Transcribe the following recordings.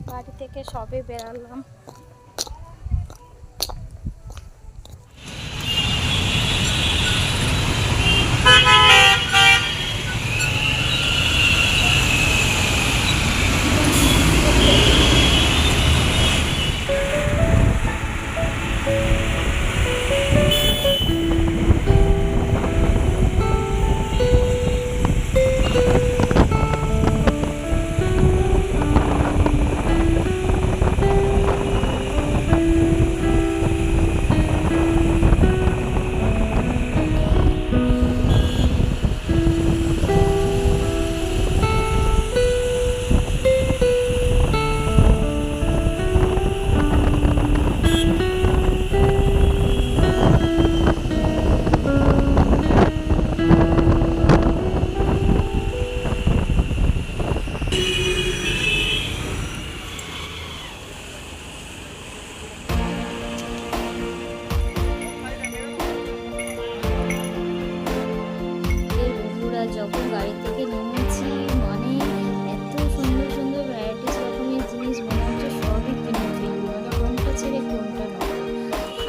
বাড়ি থেকে সবে বেরালাম। যখন গাড়ি থেকে নেমেছি মানে এত সুন্দর সুন্দর ভ্যারাইটিস রকমের জিনিস মনে হচ্ছে সবই কিনে ফেলবো, মানে কোনটা ছেড়ে কোনটা নয়।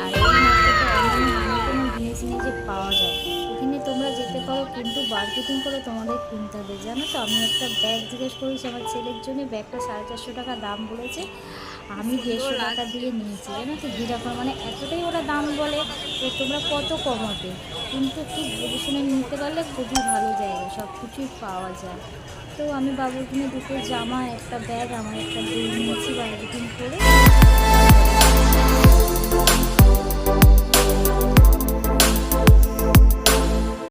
আর এই মার্কেটে অনেক কোনো জিনিস নিয়ে যে পাওয়া যায়, এখানে তোমরা যেতে পারো কিন্তু বার্গেটিং করে তোমাদের কিনতে হবে। জানো তো, আমি একটা ব্যাগ জিজ্ঞেস করেছি আমার ছেলের জন্য, ব্যাগটা 450 টাকা দাম বলেছে, আমি 150 টাকা দিয়ে নিয়েছি। জানো তো যেরকম মানে এতটাই ওরা দাম বলে, তো তোমরা কত কমাবে, কিন্তু ঠিক বুঝে শুনে নিতে পারলে খুবই ভালো জায়গা, সব কিছুই পাওয়া যায়। তো আমি বাবুর জন্য দুটো জামা, একটা ব্যাগ, আমার একটা বই নিয়েছি বার্গেটিং করে।